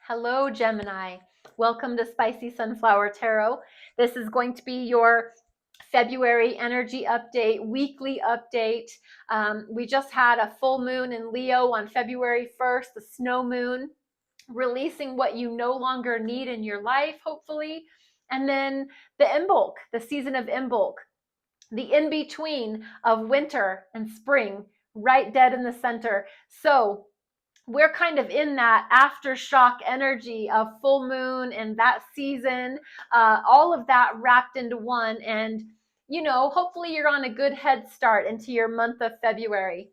Hello, Gemini. Welcome to Spicy Sunflower Tarot. This is going to be your February energy update, weekly update. We just had a full moon in Leo on February 1st, the snow moon, releasing what you no longer need in your life, hopefully. And then the Imbolc, the season of Imbolc, the in between of winter and spring, right dead in the center. So we're kind of in that aftershock energy of full moon and that season, all of that wrapped into one. And, hopefully you're on a good head start into your month of February.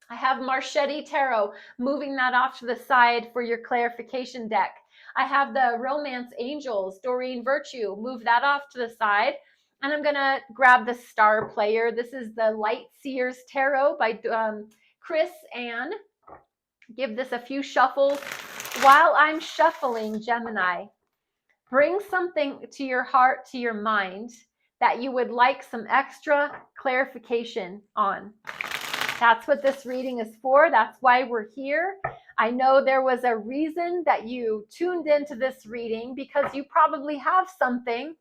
I have Marchetti Tarot moving that off to the side for your clarification deck. I have the Romance Angels, Doreen Virtue, move that off to the side. And I'm going to grab the Star Player. This is the Light Seers Tarot by Chris Ann. Give this a few shuffles. While I'm shuffling, Gemini, bring something to your heart, to your mind, that you would like some extra clarification on. That's what this reading is for. That's why we're here. I know there was a reason that you tuned into this reading because you probably have something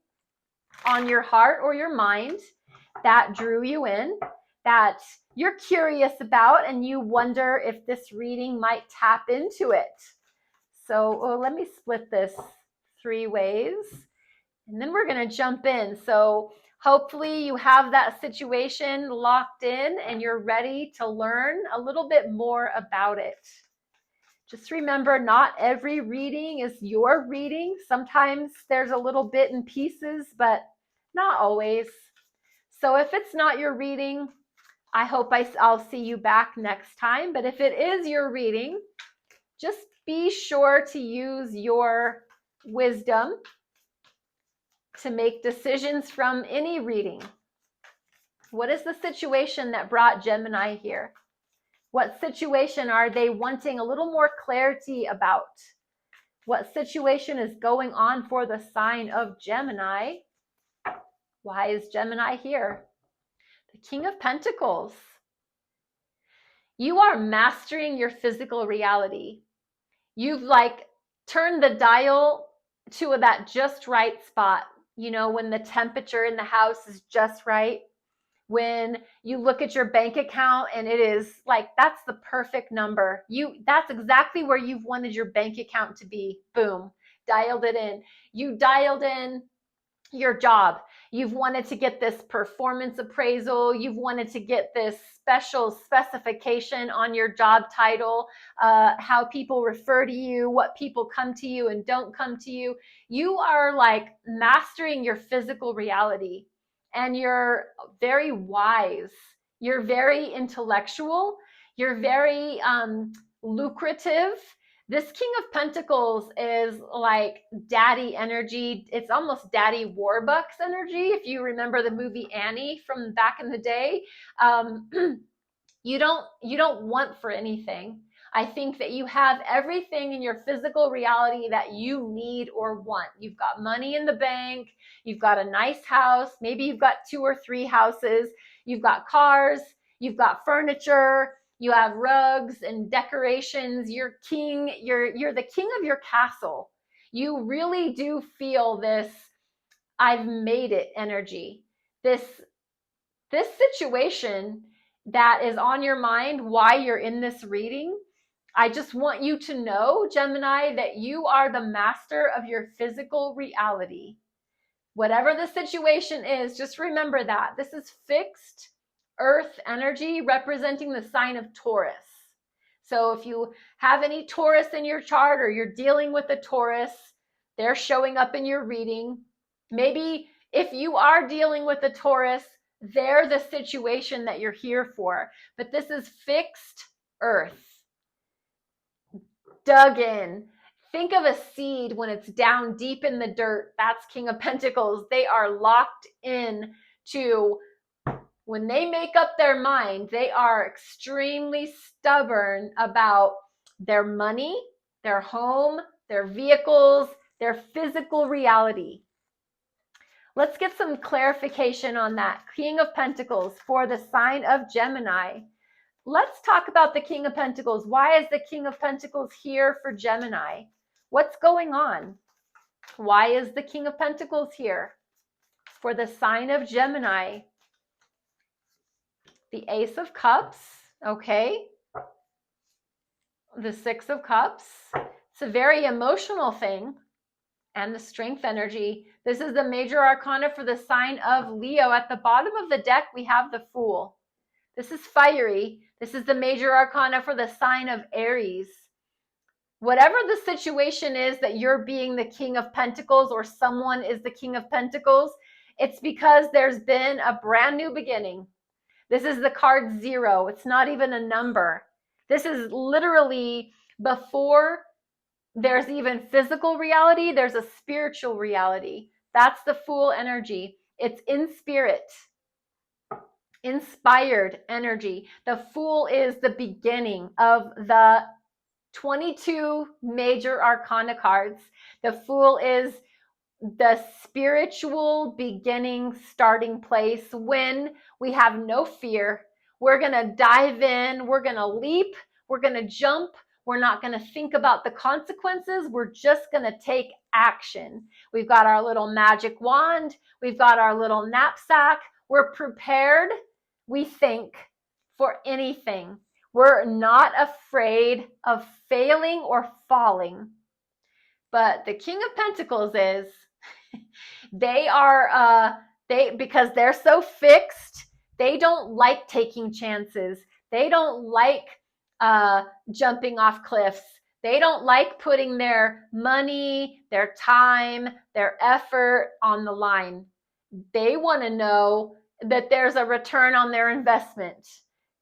on your heart or your mind that drew you in, that you're curious about, and you wonder if this reading might tap into it. So let me split this 3 ways, and then we're going to jump in. So hopefully you have that situation locked in and you're ready to learn a little bit more about it. Just remember, not every reading is your reading. Sometimes there's a little bit in pieces, but not always. So if it's not your reading, I hope I'll see you back next time. But if it is your reading, just be sure to use your wisdom to make decisions from any reading. What is the situation that brought Gemini here? What situation are they wanting a little more clarity about? What situation is going on for the sign of Gemini? Why is Gemini here? The King of Pentacles. You are mastering your physical reality. You've turned the dial to that just right spot. When the temperature in the house is just right. When you look at your bank account and it is that's the perfect number. That's exactly where you've wanted your bank account to be. Boom, dialed it in. You dialed in your job. You've wanted to get this performance appraisal. You've wanted to get this special specification on your job title, how people refer to you, what people come to you and don't come to you. You are mastering your physical reality, and you're very wise. You're very intellectual. You're very lucrative. This King of Pentacles is like daddy energy. It's almost daddy Warbucks energy. If you remember the movie Annie from back in the day, you don't want for anything. I think that you have everything in your physical reality that you need or want. You've got money in the bank. You've got a nice house. Maybe you've got 2 or 3 houses. You've got cars. You've got furniture. You have rugs and decorations. You're king. You're the king of your castle. You really do feel this I've made it energy. This situation that is on your mind, why you're in this reading. I just want you to know, Gemini, that you are the master of your physical reality. Whatever the situation is, just remember that. This is fixed Earth energy representing the sign of Taurus. So if you have any Taurus in your chart or you're dealing with a Taurus, they're showing up in your reading. Maybe if you are dealing with a Taurus, they're the situation that you're here for. But this is fixed Earth. Dug in. Think of a seed when it's down deep in the dirt. That's King of Pentacles. They are locked in to, when they make up their mind, they are extremely stubborn about their money, their home, their vehicles, their physical reality. Let's get some clarification on that. King of Pentacles for the sign of Gemini. Let's talk about the King of Pentacles. Why is the King of Pentacles here for Gemini? What's going on? Why is the King of Pentacles here? For the sign of Gemini, the Ace of Cups, okay? The Six of Cups. It's a very emotional thing. And the Strength energy. This is the major arcana for the sign of Leo. At the bottom of the deck, we have the Fool. This is fiery. This is the major arcana for the sign of Aries. Whatever the situation is that you're being the King of Pentacles or someone is the King of Pentacles, it's because there's been a brand new beginning. This is the card 0. It's not even a number. This is literally before there's even physical reality, there's a spiritual reality. That's the Fool energy. It's in spirit. Inspired energy. The Fool is the beginning of the 22 major arcana cards. The Fool is the spiritual beginning, starting place when we have no fear. We're going to dive in. We're going to leap. We're going to jump. We're not going to think about the consequences. We're just going to take action. We've got our little magic wand. We've got our little knapsack. We're prepared, we think, for anything. We're not afraid of failing or falling. But the King of Pentacles is, because they're so fixed, they don't like taking chances. They don't like jumping off cliffs. They don't like putting their money, their time, their effort on the line. They want to know that there's a return on their investment.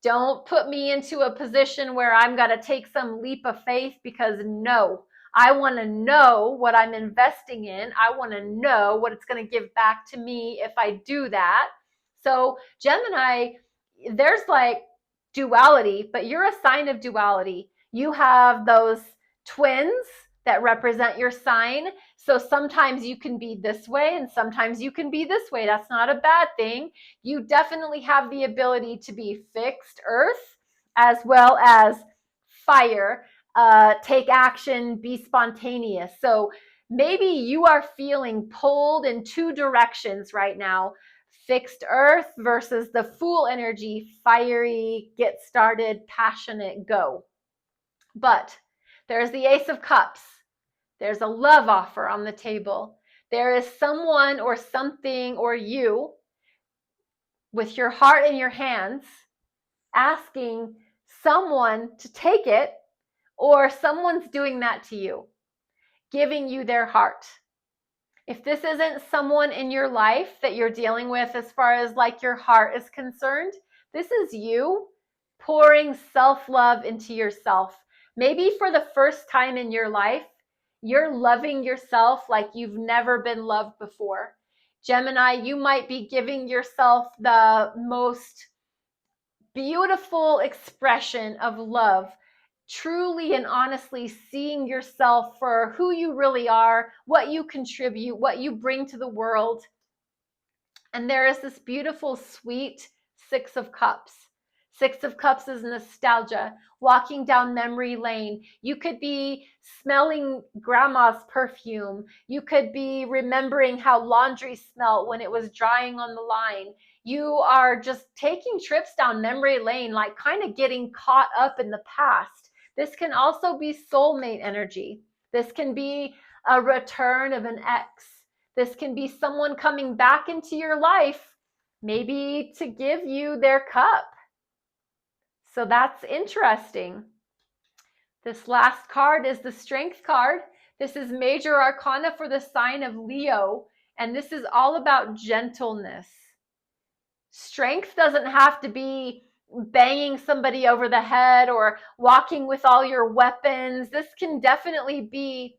Don't put me into a position where I'm going to take some leap of faith, because no, I want to know what I'm investing in. I want to know what it's going to give back to me if I do that. So Gemini, there's like duality, but you're a sign of duality. You have those twins that represent your sign. So sometimes you can be this way and sometimes you can be this way. That's not a bad thing. You definitely have the ability to be fixed earth as well as fire, take action, be spontaneous. So maybe you are feeling pulled in two directions right now. Fixed earth versus the Fool energy, fiery, get started, passionate, go. But there's the Ace of Cups. There's a love offer on the table. There is someone or something or you with your heart in your hands asking someone to take it, or someone's doing that to you, giving you their heart. If this isn't someone in your life that you're dealing with as far as like your heart is concerned, this is you pouring self-love into yourself. Maybe for the first time in your life, you're loving yourself like you've never been loved before. Gemini, you might be giving yourself the most beautiful expression of love, truly and honestly seeing yourself for who you really are, what you contribute, what you bring to the world. And there is this beautiful, sweet Six of Cups. Six of Cups is nostalgia, walking down memory lane. You could be smelling grandma's perfume. You could be remembering how laundry smelled when it was drying on the line. You are just taking trips down memory lane, like kind of getting caught up in the past. This can also be soulmate energy. This can be a return of an ex. This can be someone coming back into your life, maybe to give you their cup. So that's interesting. This last card is the Strength card. This is major arcana for the sign of Leo, and this is all about gentleness. Strength doesn't have to be banging somebody over the head or walking with all your weapons. This can definitely be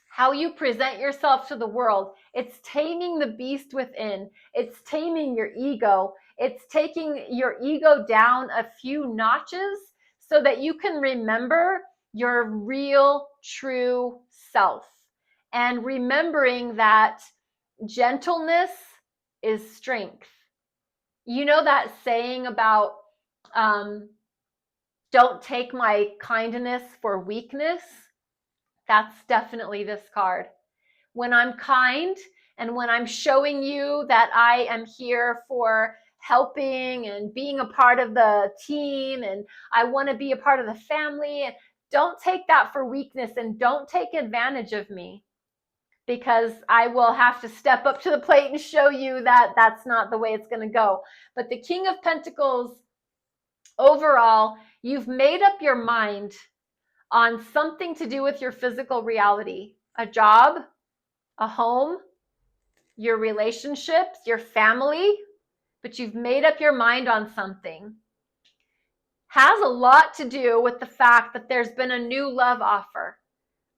how you present yourself to the world. It's taming the beast within. It's taming your ego. It's taking your ego down a few notches so that you can remember your real, true self. And remembering that gentleness is strength. You know that saying about don't take my kindness for weakness? That's definitely this card. When I'm kind and when I'm showing you that I am here for helping and being a part of the team and I want to be a part of the family, don't take that for weakness and don't take advantage of me, because I will have to step up to the plate and show you that that's not the way it's going to go. But the King of Pentacles, overall, you've made up your mind on something to do with your physical reality, a job, a home, your relationships, your family, but you've made up your mind on something. Has a lot to do with the fact that there's been a new love offer.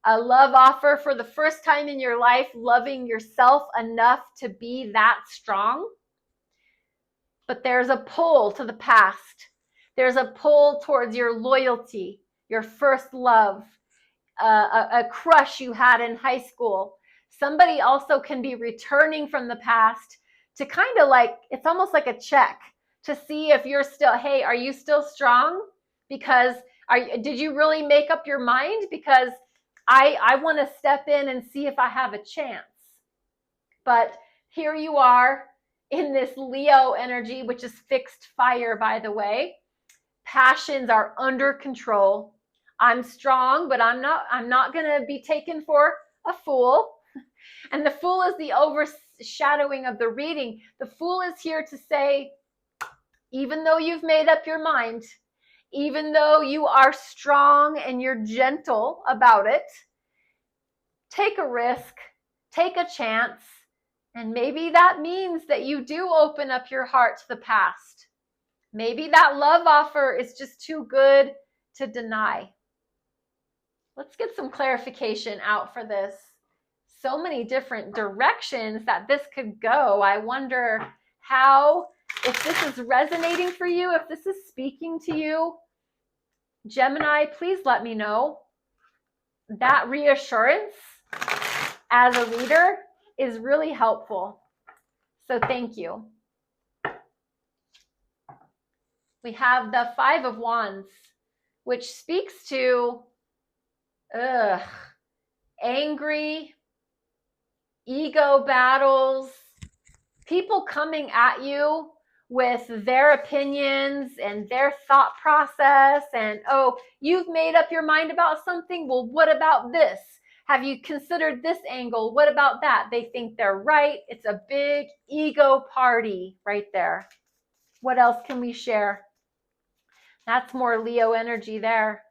A love offer for the first time in your life, loving yourself enough to be that strong. But there's a pull to the past. There's a pull towards your loyalty, your first love, a crush you had in high school. Somebody also can be returning from the past to kind of like, it's almost like a check to see if you're still, hey, are you still strong? Because did you really make up your mind? Because I want to step in and see if I have a chance. But here you are in this Leo energy, which is fixed fire, by the way. Passions are under control. I'm strong, but I'm not going to be taken for a fool. And the Fool is the overshadowing of the reading. The Fool is here to say, even though you've made up your mind, even though you are strong and you're gentle about it, take a risk, take a chance, and maybe that means that you do open up your heart to the past. Maybe that love offer is just too good to deny. Let's get some clarification out for this. So many different directions that this could go. I wonder how, if this is resonating for you, if this is speaking to you. Gemini, please let me know. That reassurance as a reader is really helpful. So thank you. We have the Five of Wands, which speaks to angry, ego battles, people coming at you with their opinions and their thought process, and oh, you've made up your mind about something, well, what about this? Have you considered this angle? What about that? They think they're right. It's a big ego party right there. What else can we share? That's more Leo energy there.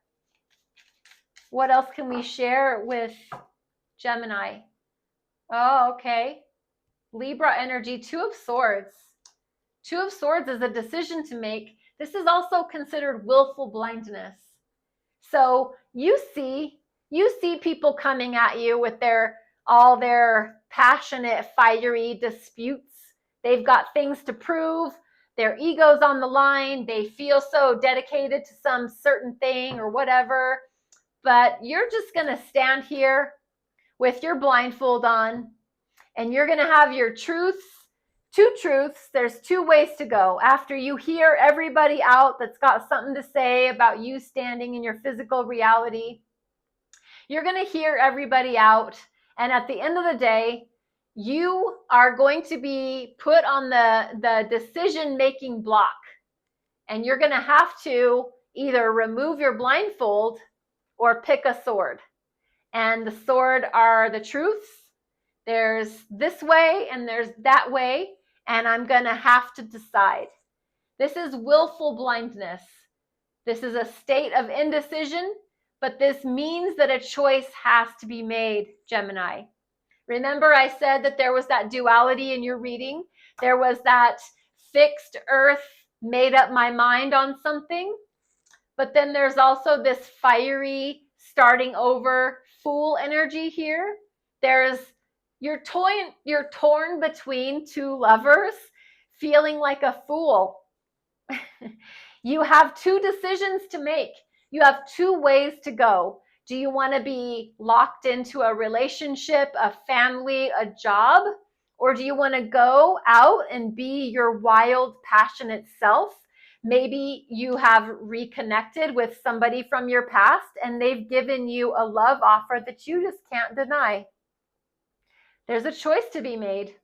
What else can we share with Gemini? Oh, okay. Libra energy, Two of Swords. Two of Swords is a decision to make. This is also considered willful blindness. So you see people coming at you with all their passionate, fiery disputes. They've got things to prove. Their ego's on the line. They feel so dedicated to some certain thing or whatever. But you're just going to stand here with your blindfold on, and you're going to have your truths, two truths. There's two ways to go. After you hear everybody out that's got something to say about you standing in your physical reality, you're going to hear everybody out. And at the end of the day, you are going to be put on the decision-making block. And you're going to have to either remove your blindfold or pick a sword. And the sword are the truths. There's this way and there's that way, and I'm going to have to decide. This is willful blindness. This is a state of indecision, but this means that a choice has to be made, Gemini. Remember I said that there was that duality in your reading? There was that fixed earth, made up my mind on something. But then there's also this fiery, starting over, Fool energy here. You're torn between two lovers, feeling like a fool. You have two decisions to make. You have two ways to go. Do you want to be locked into a relationship, a family, a job? Or do you want to go out and be your wild, passionate self? Maybe you have reconnected with somebody from your past and they've given you a love offer that you just can't deny. There's a choice to be made.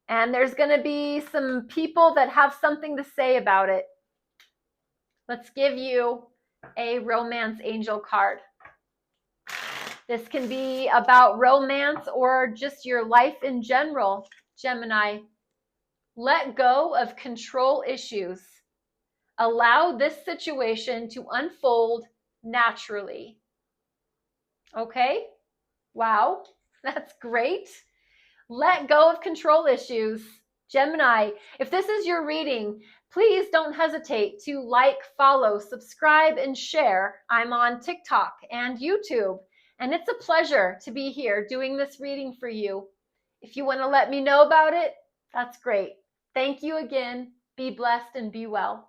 And there's going to be some people that have something to say about it. Let's give you a romance angel card. This can be about romance or just your life in general, Gemini. Let go of control issues. Allow this situation to unfold naturally. Okay? Wow, that's great. Let go of control issues. Gemini, if this is your reading, please don't hesitate to like, follow, subscribe, and share. I'm on TikTok and YouTube, and it's a pleasure to be here doing this reading for you. If you want to let me know about it, that's great. Thank you again. Be blessed and be well.